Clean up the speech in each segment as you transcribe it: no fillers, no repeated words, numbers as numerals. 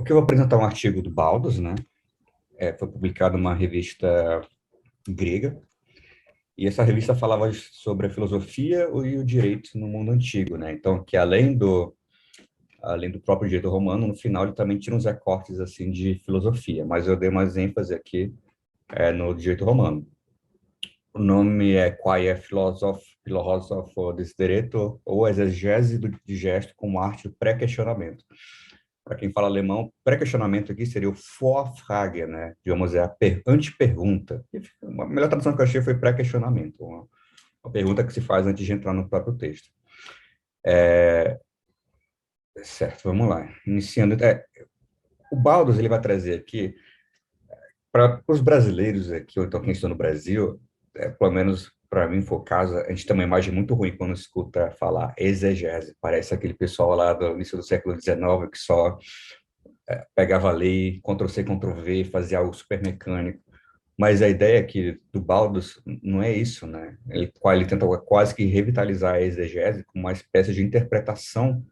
Aqui eu vou apresentar um artigo do Baldos, né? Foi publicado numa revista grega, e essa revista falava sobre a filosofia e o direito no mundo antigo, né? Então, que além do próprio direito romano, no final ele também tinha uns recortes assim de filosofia, mas eu dei mais ênfase aqui no direito romano. O nome é Quae Filosofo des Direito, ou Exegese do Digesto como arte do pré-questionamento. Para quem fala alemão, pré-questionamento aqui seria o Vorfrage, né? Digamos, é a antepergunta. A melhor tradução que eu achei foi pré-questionamento, uma pergunta que se faz antes de entrar no próprio texto. Certo, vamos lá. Iniciando, o Baldos ele vai trazer aqui, para os brasileiros aqui, ou então quem está no Brasil, pelo menos para mim foi o caso, a gente tem uma imagem muito ruim quando escuta falar exegese. Parece aquele pessoal lá do início do século XIX que só pegava a lei, Ctrl+C, Ctrl+V, fazia algo super mecânico. Mas a ideia aqui do Baldus não é isso, né? Ele tenta quase que revitalizar a exegese como uma espécie de interpretação,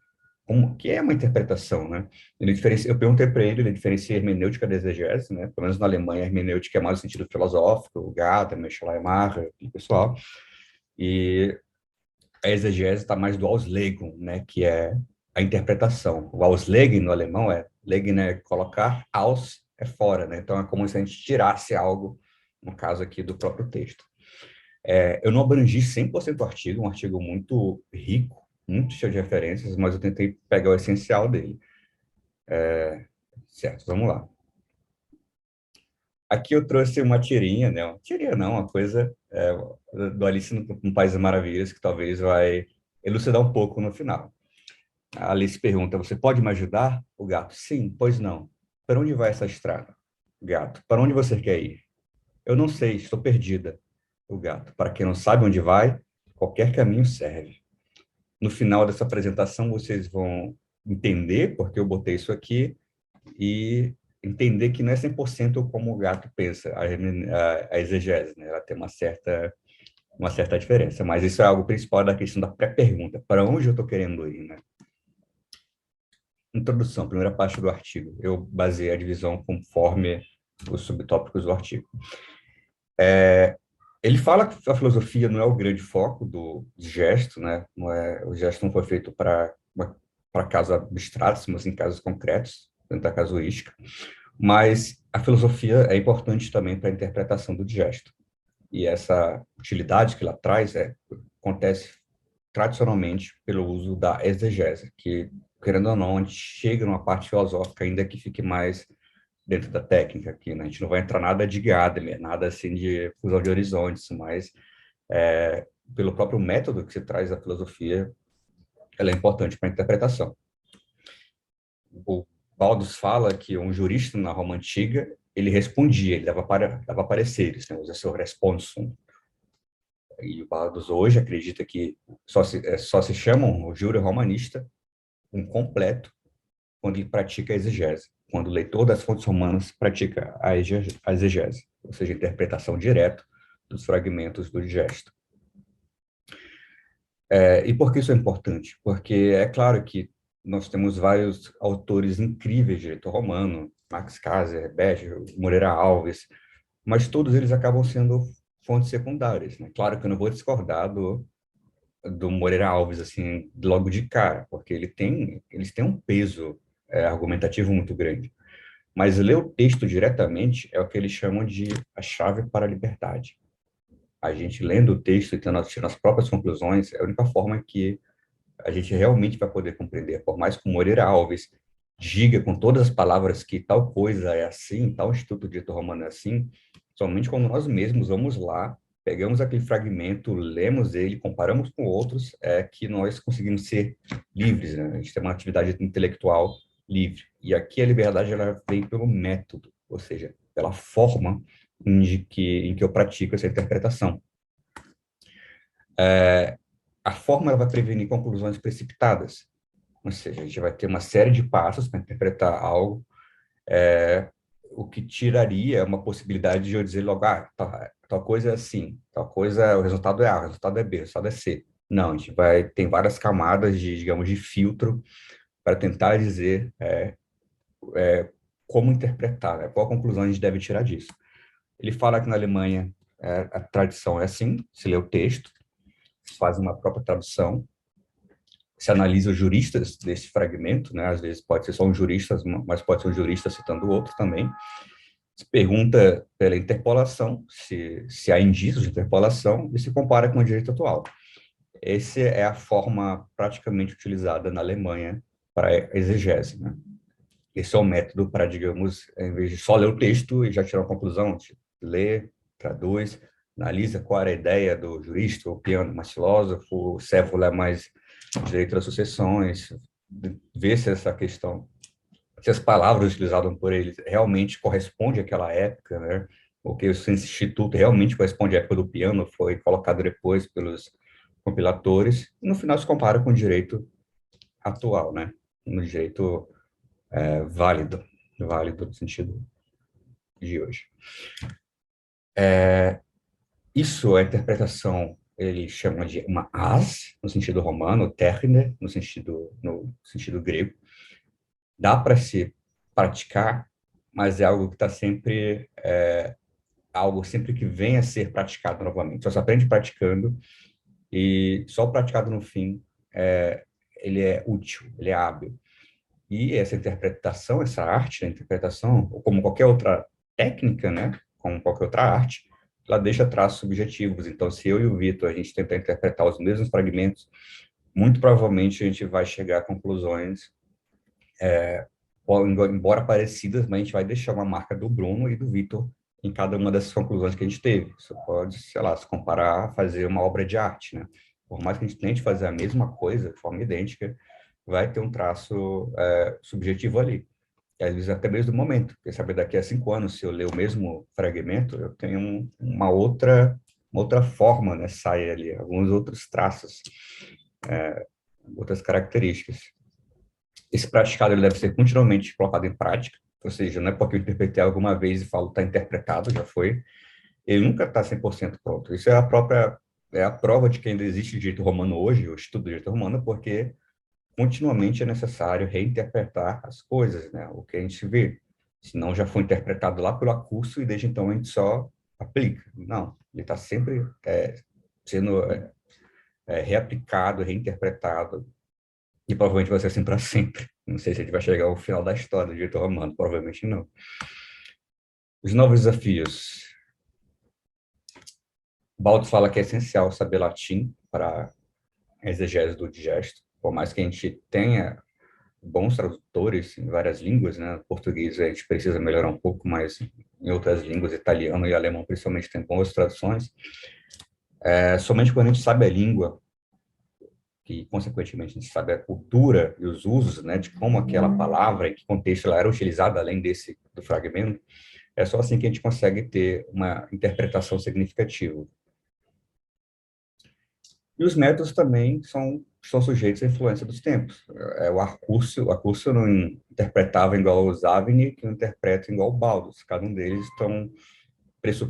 como que é uma interpretação, né? Eu perguntei para ele, ele diferencia a hermenêutica da exegese, né? Pelo menos na Alemanha, a hermenêutica é mais no sentido filosófico, o Gadamer, Schleiermacher, e pessoal, e a exegese está mais do Auslegung, né? Que é a interpretação. O Auslegen no alemão legen é colocar, aus é fora, né? Então é como se a gente tirasse algo, no caso aqui do próprio texto. Eu não abrangi 100% o artigo, um artigo muito rico, muito cheio de referências, mas eu tentei pegar o essencial dele. Certo, vamos lá. Aqui eu trouxe uma tirinha, né? Uma tirinha não, uma coisa do Alice no País das Maravilhas, que talvez vai elucidar um pouco no final. A Alice pergunta: você pode me ajudar? O gato: sim, pois não. Para onde vai essa estrada? O gato: para onde você quer ir? Eu não sei, estou perdida. O gato: para quem não sabe onde vai, qualquer caminho serve. No final dessa apresentação, vocês vão entender porque eu botei isso aqui e entender que não é 100% como o gato pensa, a exegese, né? Ela tem uma certa diferença, mas isso é algo principal da questão da pré-pergunta: para onde eu estou querendo ir, né? Introdução, primeira parte do artigo. Eu baseei a divisão conforme os subtópicos do artigo. Ele fala que a filosofia não é o grande foco do gesto, né? O gesto não foi feito para casos abstratos, mas em casos concretos, dentro da casuística. Mas a filosofia é importante também para a interpretação do gesto. E essa utilidade que ela traz acontece tradicionalmente pelo uso da exegese, que, querendo ou não, a gente chega numa parte filosófica, ainda que fique mais dentro da técnica aqui, né? A gente não vai entrar nada de Gadamer, nada assim de fusão de horizontes, mas pelo próprio método que se traz da filosofia, ela é importante para a interpretação. O Baldus fala que um jurista na Roma Antiga, ele respondia, ele dava pareceres, né? Usa seu responsum. E o Baldus hoje acredita que só se chama o júri romanista um completo quando ele pratica a exegese, quando o leitor das fontes romanas pratica a exegese, ou seja, a interpretação direta dos fragmentos do gesto. E por que isso é importante? Porque é claro que nós temos vários autores incríveis de direito romano, Max Caser, Becher, Moreira Alves, mas todos eles acabam sendo fontes secundárias, né? Claro que eu não vou discordar do Moreira Alves assim logo de cara, porque eles têm um peso argumentativo muito grande. Mas ler o texto diretamente é o que eles chamam de a chave para a liberdade. A gente lendo o texto e tendo as próprias conclusões é a única forma que a gente realmente vai poder compreender. Por mais que o Moreira Alves diga com todas as palavras que tal coisa é assim, tal instituto de direito romano é assim, somente quando nós mesmos vamos lá, pegamos aquele fragmento, lemos ele, comparamos com outros, é que nós conseguimos ser livres, né? A gente tem uma atividade intelectual livre. E aqui a liberdade ela vem pelo método, ou seja, pela forma em que eu pratico essa interpretação. A forma ela vai prevenir conclusões precipitadas, ou seja, a gente vai ter uma série de passos para interpretar algo, o que tiraria uma possibilidade de eu dizer logo, tal coisa é assim, tal coisa, o resultado é A, o resultado é B, o resultado é C. Não, a gente tem várias camadas de, digamos, de filtro para tentar dizer como interpretar, né? Qual a conclusão a gente deve tirar disso. Ele fala que na Alemanha a tradição é assim, se lê o texto, se faz uma própria tradução, se analisa os juristas desse fragmento, né? Às vezes pode ser só um jurista, mas pode ser um jurista citando o outro também. Se pergunta pela interpolação, se há indícios de interpolação, e se compara com o direito atual. Essa é a forma praticamente utilizada na Alemanha para a exegese, né? Esse é o método para, digamos, em vez de só ler o texto e já tirar uma conclusão, lê, traduz, analisa qual era a ideia do jurista, o Peano mais filósofo, o Céfalo é mais direito das sucessões, ver se essa questão, se as palavras utilizadas por eles realmente correspondem àquela época, né? Porque esse instituto realmente corresponde à época do Peano, foi colocado depois pelos compiladores, e no final se compara com o direito atual, né? No direito válido, válido no sentido de hoje. Isso, a interpretação, ele chama de uma as, no sentido romano, techne, no sentido grego. Dá para se praticar, mas é algo que está sempre, algo sempre que vem a ser praticado novamente. Só se aprende praticando, e só o praticado no fim, ele é útil, ele é hábil. E essa interpretação, essa arte da interpretação, ou como qualquer outra técnica, né, como qualquer outra arte, ela deixa traços subjetivos. Então, se eu e o Vitor, a gente tentar interpretar os mesmos fragmentos, muito provavelmente a gente vai chegar a conclusões, embora parecidas, mas a gente vai deixar uma marca do Bruno e do Vitor em cada uma dessas conclusões que a gente teve. Isso pode, sei lá, se comparar a fazer uma obra de arte, né? Por mais que a gente tente fazer a mesma coisa, de forma idêntica, vai ter um traço subjetivo ali. E às vezes até mesmo do momento, porque sabe, daqui a 5 anos, se eu ler o mesmo fragmento, eu tenho uma outra forma, né, sai ali, alguns outros traços, outras características. Esse praticado ele deve ser continuamente colocado em prática, ou seja, não é porque eu interpretei alguma vez e falo está interpretado, já foi, ele nunca está 100% pronto. Isso é a prova de que ainda existe direito romano hoje, o estudo do direito romano, porque continuamente é necessário reinterpretar as coisas, né? O que a gente vê. Senão já foi interpretado lá pelo acurso e desde então a gente só aplica. Não, ele está sempre sendo reaplicado, reinterpretado, e provavelmente vai ser assim para sempre. Não sei se a gente vai chegar ao final da história do direito romano, provavelmente não. Os novos desafios. Baldo fala que é essencial saber latim para a exegese do digesto, por mais que a gente tenha bons tradutores em várias línguas, né? Português a gente precisa melhorar um pouco, mas em outras línguas, italiano e alemão principalmente, tem boas traduções. Somente quando a gente sabe a língua, que consequentemente a gente sabe a cultura e os usos, né, de como aquela palavra, em que contexto ela era utilizada além do fragmento, é só assim que a gente consegue ter uma interpretação significativa. E os métodos também são sujeitos à influência dos tempos. O Arcúcio não interpretava igual o Zavini, que não interpreta igual o Baldus. Cada um deles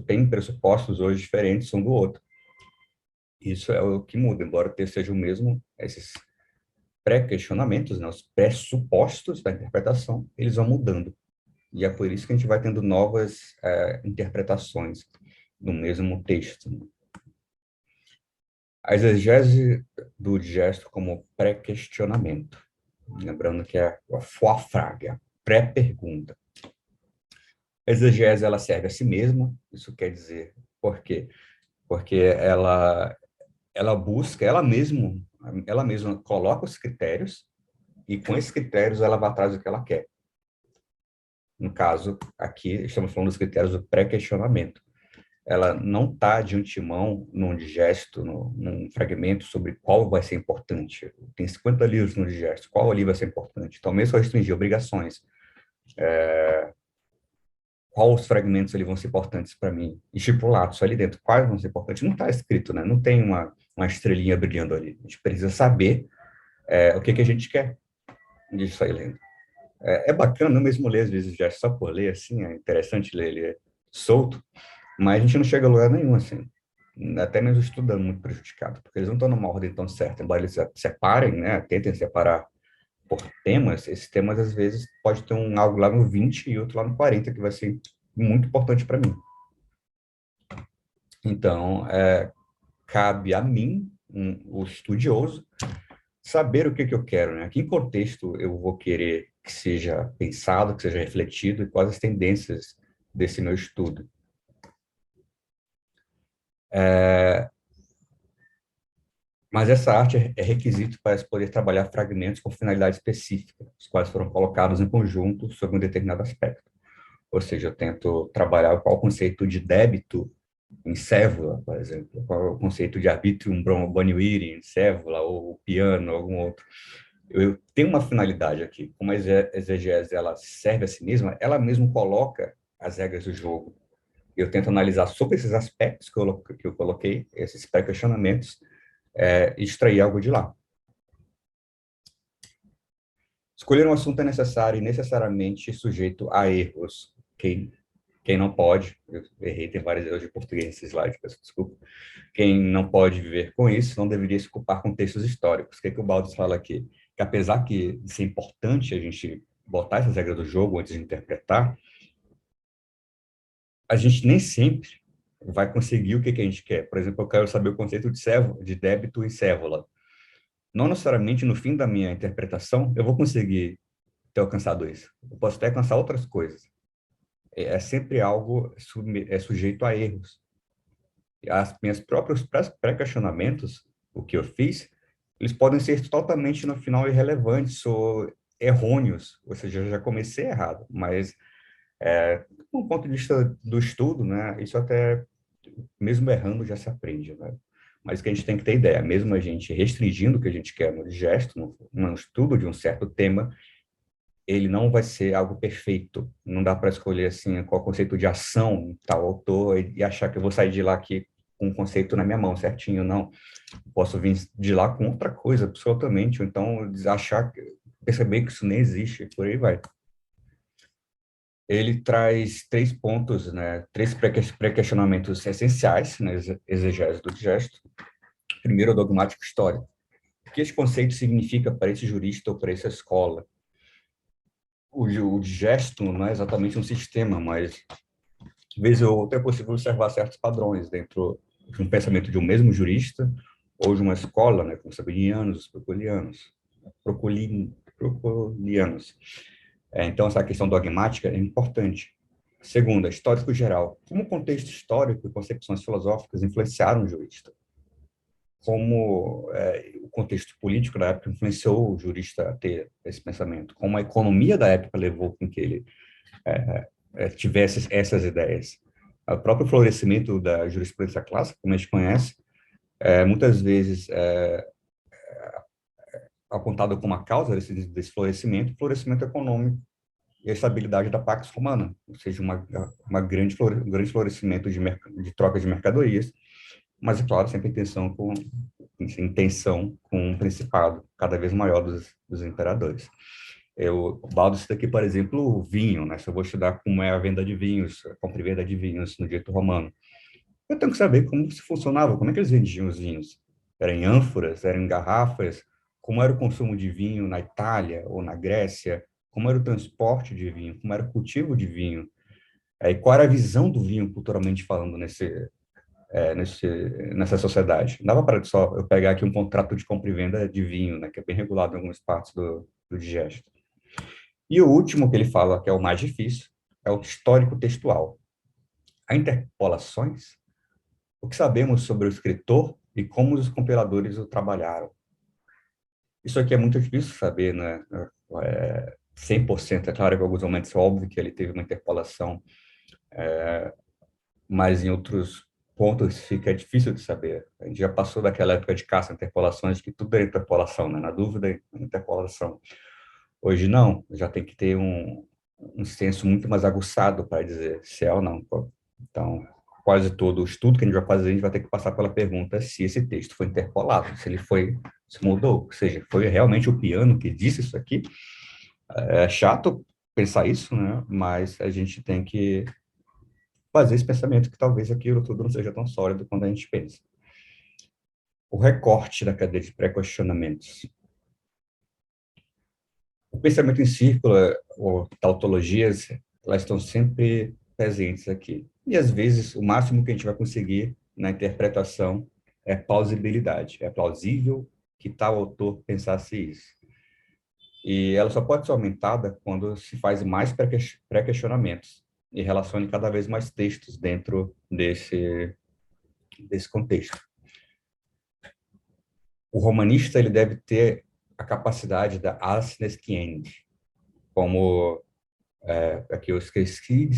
tem pressupostos hoje diferentes um do outro. Isso é o que muda, embora o texto seja o mesmo, esses pré-questionamentos, né, os pressupostos da interpretação, eles vão mudando. E é por isso que a gente vai tendo novas interpretações do mesmo texto. A exegese do digesto como pré-questionamento. Lembrando que é a Vorfrage, a pré-pergunta. A exegese, ela serve a si mesma, isso quer dizer, por quê? Porque ela busca, ela mesma coloca os critérios, e com esses critérios ela vai atrás do que ela quer. No caso, aqui, estamos falando dos critérios do pré-questionamento. Ela não está de antemão num digesto, num fragmento sobre qual vai ser importante. Tem 50 livros no digesto, qual ali vai ser importante? Então, mesmo se eu restringir obrigações, quais os fragmentos ali vão ser importantes para mim? Estipulados ali dentro, quais vão ser importantes? Não está escrito, né? Não tem uma estrelinha brilhando ali. A gente precisa saber o que a gente quer disso aí lendo. É bacana, eu mesmo ler às vezes já só por ler, assim, é interessante ler ele solto, mas a gente não chega a lugar nenhum, assim. Até mesmo estudando muito prejudicado, porque eles não estão numa ordem tão certa, embora eles separem, né, tentem separar por temas, esses temas, às vezes, pode ter algo lá no 20 e outro lá no 40, que vai ser muito importante para mim. Então, cabe a mim, o estudioso, saber o que que eu quero, né? Que contexto eu vou querer que seja pensado, que seja refletido, e quais as tendências desse meu estudo. Mas essa arte é requisito para se poder trabalhar fragmentos com finalidade específica, os quais foram colocados em conjunto sobre um determinado aspecto. Ou seja, eu tento trabalhar qual o conceito de débito em cévula, por exemplo, qual é o conceito de arbitrium bonwiri em cévula, ou piano, algum outro. Eu tenho uma finalidade aqui. Como a exegese ela serve a si mesma, ela mesma coloca as regras do jogo. Eu tento analisar sobre esses aspectos que eu coloquei, esses pré-questionamentos, e extrair algo de lá. Escolher um assunto é necessário e necessariamente sujeito a erros. Quem não pode, eu errei, tem vários erros de português nesse slide, peço desculpa. Quem não pode viver com isso não deveria se ocupar com textos históricos. O que o Baldos fala aqui? Que apesar de ser importante a gente botar essas regras do jogo antes de interpretar, a gente nem sempre vai conseguir o que a gente quer. Por exemplo, eu quero saber o conceito de débito e cévula. Não necessariamente no fim da minha interpretação eu vou conseguir ter alcançado isso. Eu posso até alcançar outras coisas. É sempre algo sujeito a erros. As minhas próprios pré-questionamentos, o que eu fiz, eles podem ser totalmente, no final, irrelevantes ou errôneos, ou seja, eu já comecei errado, mas, do ponto de vista do estudo, né, isso até, mesmo errando, já se aprende, né? Mas que a gente tem que ter ideia, mesmo a gente restringindo o que a gente quer no gesto, no estudo de um certo tema, ele não vai ser algo perfeito. Não dá para escolher assim qual conceito de ação tal autor e achar que eu vou sair de lá aqui com um conceito na minha mão, certinho, não. Posso vir de lá com outra coisa, absolutamente, ou então achar, perceber que isso nem existe, por aí vai. Ele traz 3 pontos, né, 3 pré-questionamentos essenciais na exegese do gesto. Primeiro, o dogmático histórico. O que esse conceito significa para esse jurista ou para essa escola? O gesto não é exatamente um sistema, mas de vez ou outra é possível observar certos padrões dentro de um pensamento de um mesmo jurista ou de uma escola, né, como os sabinianos, os procolianos. Então, essa questão dogmática é importante. Segunda, histórico geral. Como o contexto histórico e concepções filosóficas influenciaram o jurista? Como o contexto político da época influenciou o jurista a ter esse pensamento? Como a economia da época levou com que ele tivesse essas ideias? O próprio florescimento da jurisprudência clássica, como a gente conhece, muitas vezes apontado como a causa desse florescimento, florescimento econômico e a estabilidade da Pax Romana, ou seja, um grande florescimento de troca de mercadorias, mas, é claro, sempre em tensão com um principado cada vez maior dos imperadores. O Baldo cita aqui, por exemplo, o vinho, né? Se eu vou estudar como é a venda de vinhos, a compra e venda de vinhos no direito romano, eu tenho que saber como se funcionava, como é que eles vendiam os vinhos. Eram em ânforas, eram em garrafas, como era o consumo de vinho na Itália ou na Grécia, como era o transporte de vinho, como era o cultivo de vinho, e qual era a visão do vinho culturalmente falando nessa sociedade. Não dava para só eu pegar aqui um contrato de compra e venda de vinho, né, que é bem regulado em algumas partes do digesto. E o último que ele fala, que é o mais difícil, é o histórico textual. Há interpolações? O que sabemos sobre o escritor e como os compiladores o trabalharam? Isso aqui é muito difícil saber, né? 100%, é claro que em alguns momentos é óbvio que ele teve uma interpolação, mas em outros pontos fica difícil de saber. A gente já passou daquela época de caça interpolações, que tudo é interpolação, né? Na dúvida, é interpolação. Hoje não, já tem que ter um senso muito mais aguçado para dizer se é ou não. Então, quase todo o estudo que a gente vai fazer, a gente vai ter que passar pela pergunta se esse texto foi interpolado, se mudou, ou seja, foi realmente o piano que disse isso aqui. É chato pensar isso, né? Mas a gente tem que fazer esse pensamento que talvez aquilo tudo não seja tão sólido quanto a gente pensa. O recorte da cadeia de pré-questionamentos. O pensamento em círculo, ou tautologias, elas estão sempre presentes aqui. E, às vezes, o máximo que a gente vai conseguir na interpretação é plausibilidade. É plausível que tal autor pensasse isso. E ela só pode ser aumentada quando se faz mais pré-questionamentos e relacione cada vez mais textos dentro desse contexto. O romanista ele deve ter a capacidade da Asnesquiende, como aqui eu esqueci,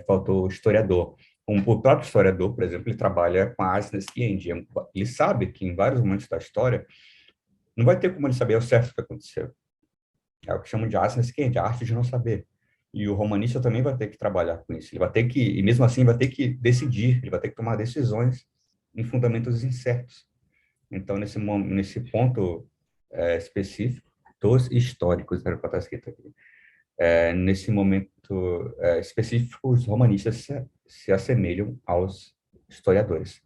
faltou historiador. O próprio historiador, por exemplo, ele trabalha com a Asnesquiende. Ele sabe que em vários momentos da história não vai ter como ele saber ao certo o que aconteceu. É o que chamam de Asnesquiende, a arte de não saber. E o romanista também vai ter que trabalhar com isso. Ele vai ter que, e mesmo assim, vai ter que decidir, ele vai ter que tomar decisões em fundamentos incertos. Então, nesse ponto específico, dos históricos, era o que está escrito aqui, nesse momento específico, os romanistas se assemelham aos historiadores.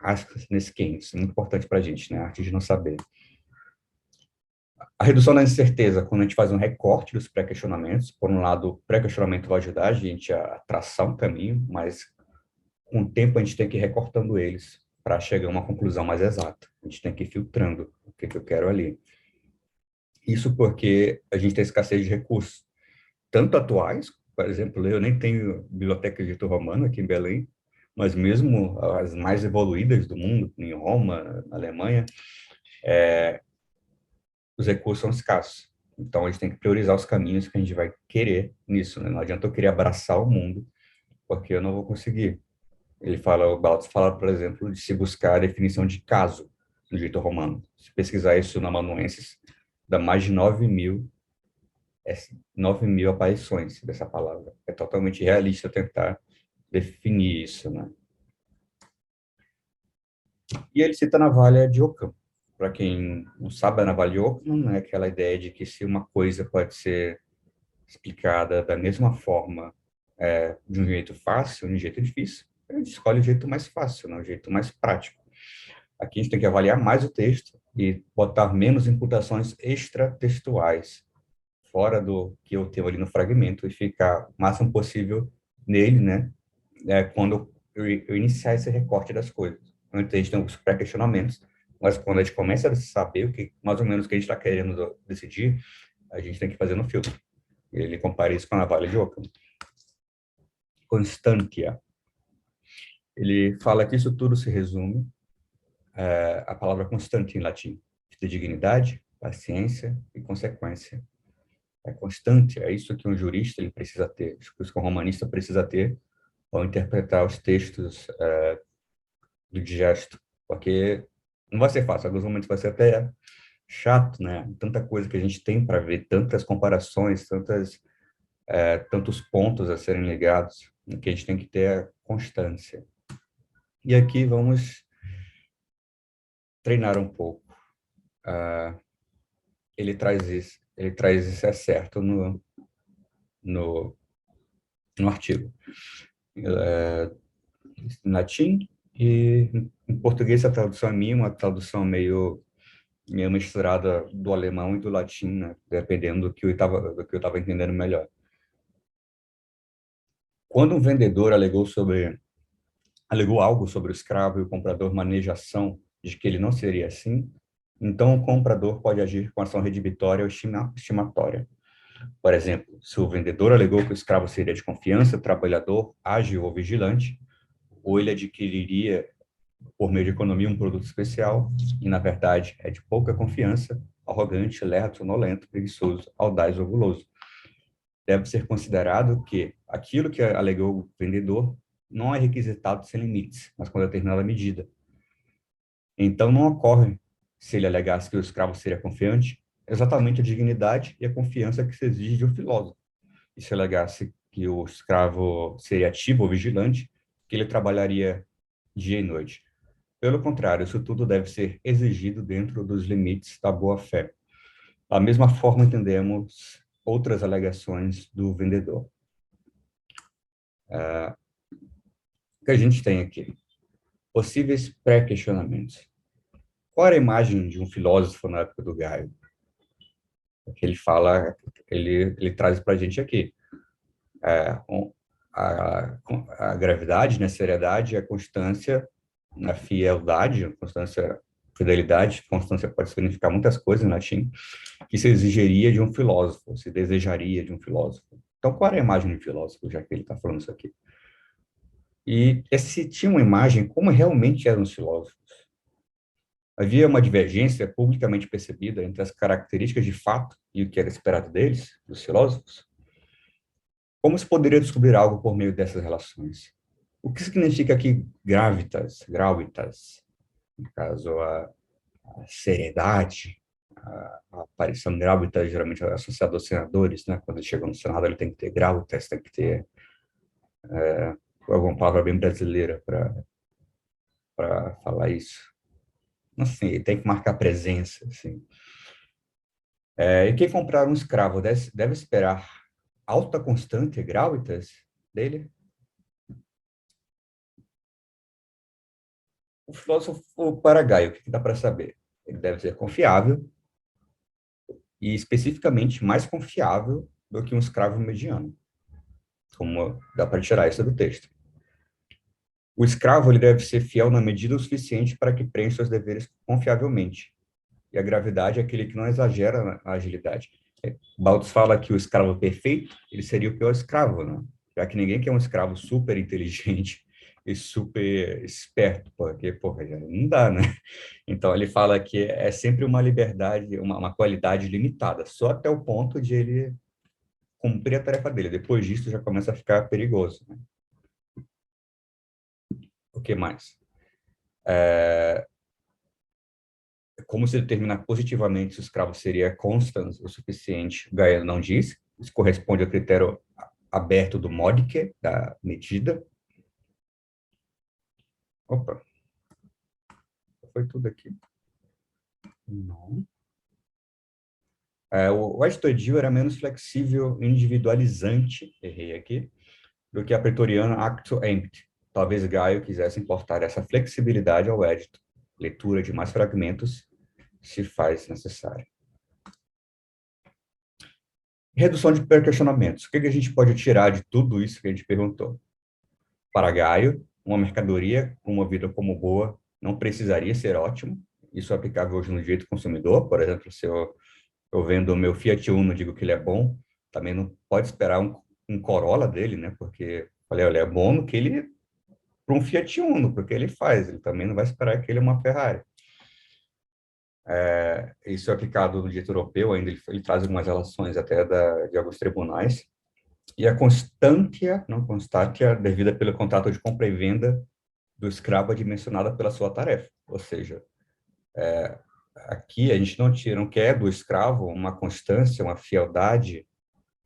Acho que nesse isso é muito importante para a gente, né? A arte de não saber. A redução da incerteza, quando a gente faz um recorte dos pré-questionamentos, por um lado, o pré-questionamento vai ajudar a gente a traçar um caminho, mas com o tempo a gente tem que ir recortando eles para chegar a uma conclusão mais exata. A gente tem que ir filtrando o que eu quero ali. Isso porque a gente tem escassez de recursos, tanto atuais, por exemplo, eu nem tenho biblioteca de romano aqui em Belém, mas mesmo as mais evoluídas do mundo, em Roma, na Alemanha, os recursos são escassos. Então, a gente tem que priorizar os caminhos que a gente vai querer nisso, né? Não adianta eu querer abraçar o mundo, porque eu não vou conseguir. O Baltus fala, por exemplo, de se buscar a definição de caso no direito romano. Se pesquisar isso na Amanuenses, dá mais de 9.000 aparições dessa palavra. É totalmente realista tentar definir isso, né? E ele cita a navalha de Ockham. Para quem não sabe, a navalha de Ockham é aquela ideia de que se uma coisa pode ser explicada da mesma forma, de um jeito fácil, de um jeito difícil, a gente escolhe o jeito mais fácil, né? O jeito mais prático. Aqui a gente tem que avaliar mais o texto e botar menos imputações extratextuais, fora do que eu tenho ali no fragmento, e ficar o máximo possível nele, né? Quando eu iniciar esse recorte das coisas. Antes a gente tem os pré-questionamentos, mas quando a gente começa a saber o que, mais ou menos, o que a gente está querendo decidir, a gente tem que fazer no filtro. Ele compara isso com a navalha de Ockham. Constantia. Ele fala que isso tudo se resume à palavra constante em latim, de dignidade, paciência e consequência. É constante, é isso que um jurista ele precisa ter, isso que um romanista precisa ter ao interpretar os textos do digesto, porque não vai ser fácil, em alguns momentos vai ser até chato, né? Tanta coisa que a gente tem para ver, tantas comparações, tantos pontos a serem ligados, que a gente tem que ter a constância. E aqui vamos treinar um pouco. Ele traz esse acerto no, no artigo. Em latim, e em português a tradução é minha, uma tradução meio misturada do alemão e do latim, né? Dependendo do que eu estava entendendo melhor. Quando um vendedor alegou algo sobre o escravo e o comprador manejação de que ele não seria assim, então o comprador pode agir com ação redibitória ou estimatória. Por exemplo, se o vendedor alegou que o escravo seria de confiança, trabalhador, ágil ou vigilante, ou ele adquiriria por meio de economia um produto especial, e na verdade é de pouca confiança, arrogante, lerdo, sonolento, preguiçoso, audaz ou guloso. Deve ser considerado que aquilo que alegou o vendedor não é requisitado sem limites, mas com determinada medida. Então não ocorre, se ele alegasse que o escravo seria confiante, exatamente a dignidade e a confiança que se exige de um filósofo. E se alegasse que o escravo seria ativo ou vigilante, que ele trabalharia dia e noite. Pelo contrário, isso tudo deve ser exigido dentro dos limites da boa-fé. Da mesma forma, entendemos outras alegações do vendedor. O que a gente tem aqui? Possíveis pré-questionamentos. Qual era a imagem de um filósofo na época do Gaio? que ele fala, ele traz para a gente aqui. É, a gravidade, né, a seriedade, a constância, a fieldade, a constância, fidelidade, constância pode significar muitas coisas em latim, que se exigiria de um filósofo, se desejaria de um filósofo. Então, qual era a imagem de filósofo, já que ele está falando isso aqui? E esse tinha uma imagem como realmente eram os filósofos. Havia uma divergência publicamente percebida entre as características de fato e o que era esperado deles, dos filósofos. Como se poderia descobrir algo por meio dessas relações? O que significa aqui gravitas, no caso, a seriedade, a aparição de gravitas geralmente é associada aos senadores, né? Quando ele chega no Senado, ele tem que ter gravitas, tem que ter alguma palavra bem brasileira para falar isso. Assim, ele tem que marcar presença, assim. E quem comprar um escravo deve esperar alta constante gravitas dele? O filósofo Paraguaio, o que dá para saber? Ele deve ser confiável e especificamente mais confiável do que um escravo mediano, como dá para tirar isso do texto. O escravo ele deve ser fiel na medida o suficiente para que preencha seus deveres confiavelmente. E a gravidade é aquele que não exagera na agilidade. Baldos fala que o escravo perfeito, ele seria o pior escravo, né? Já que ninguém quer um escravo super inteligente e super esperto, porque, porra, já não dá, né? Então, ele fala que é sempre uma liberdade, uma qualidade limitada, só até o ponto de ele cumprir a tarefa dele. Depois disso, já começa a ficar perigoso, né? O que mais? Como se determinar positivamente se o escravo seria constant o suficiente, Gaia não diz. Isso corresponde ao critério aberto do Modique, da medida. Opa, foi tudo aqui. Não. O Estodil era menos flexível, individualizante, errei aqui, do que a pretoriana Acto Empty. Talvez Gaio quisesse importar essa flexibilidade ao édito. Leitura de mais fragmentos se faz necessária. Redução de questionamentos. O que a gente pode tirar de tudo isso que a gente perguntou? Para Gaio, uma mercadoria promovida como boa não precisaria ser ótimo. Isso é aplicável hoje no direito do consumidor. Por exemplo, se eu vendo o meu Fiat Uno, digo que ele é bom, também não pode esperar um Corolla dele, né? Porque, olha, ele é bom no que ele para um Fiat Uno, porque ele faz. Ele também não vai esperar que ele é uma Ferrari. Isso é aplicado no direito europeu, ainda ele traz algumas relações até de alguns tribunais. E a constância, não constatia, devida pelo contrato de compra e venda do escravo é dimensionada pela sua tarefa. Ou seja, aqui a gente não quer do escravo uma constância, uma fieldade,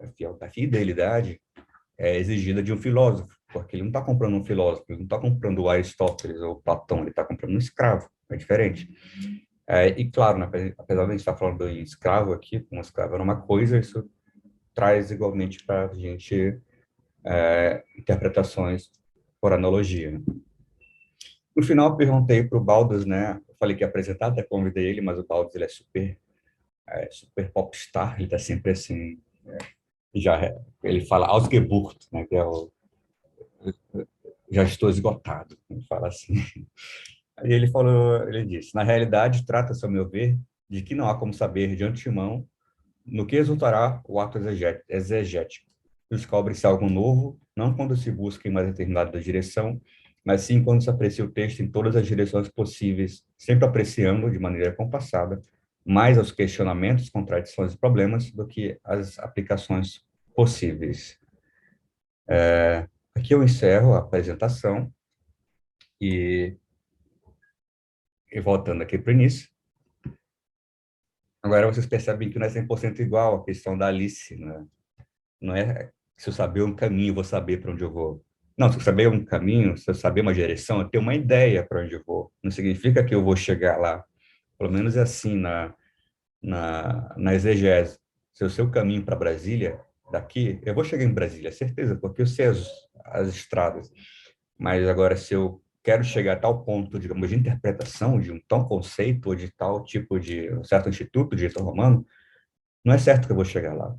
a fidelidade é exigida de um filósofo, porque ele não está comprando um filósofo, ele não está comprando o Aristóteles ou Platão, ele está comprando um escravo, é diferente. E claro, né, apesar de a gente estar falando em escravo aqui, um escravo era uma coisa, isso traz igualmente para a gente interpretações por analogia. Né? No final, eu perguntei para o Baldos, né? Eu falei que ia apresentar, até convidei ele, mas o Baldos ele é super popstar, ele está sempre assim, ele fala Ausgebucht, né? Que é já estou esgotado, ele fala assim. Aí ele falou, ele disse, na realidade, trata-se, ao meu ver, de que não há como saber de antemão no que resultará o ato exegético. Descobre-se algo novo, não quando se busca em uma determinada direção, mas sim quando se aprecia o texto em todas as direções possíveis, sempre apreciando, de maneira compassada, mais os questionamentos, contradições e problemas do que as aplicações possíveis. Aqui eu encerro a apresentação e, voltando aqui para o início, agora vocês percebem que não é 100% igual a questão da Alice, né? Não é se eu saber um caminho, eu vou saber para onde eu vou. Não, se eu saber um caminho, se eu saber uma direção, eu tenho uma ideia para onde eu vou. Não significa que eu vou chegar lá. Pelo menos é assim na exegese. Se eu sei o caminho para Brasília, daqui, eu vou chegar em Brasília, certeza, porque eu sei as estradas. Mas agora, se eu quero chegar a tal ponto, digamos, de interpretação de um tal conceito ou de tal tipo de um certo instituto de direito romano, Não é certo que eu vou chegar lá.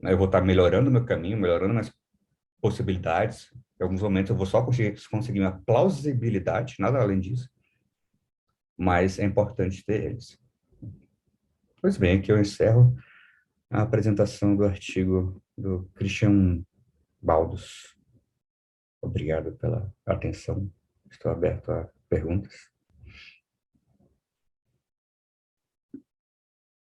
Eu vou estar melhorando o meu caminho, melhorando minhas possibilidades. Em alguns momentos eu vou só conseguir uma plausibilidade, nada além disso, mas é importante ter eles. Pois bem, aqui eu encerro a apresentação do artigo do Christian Baldos. Obrigado pela atenção. Estou aberto a perguntas.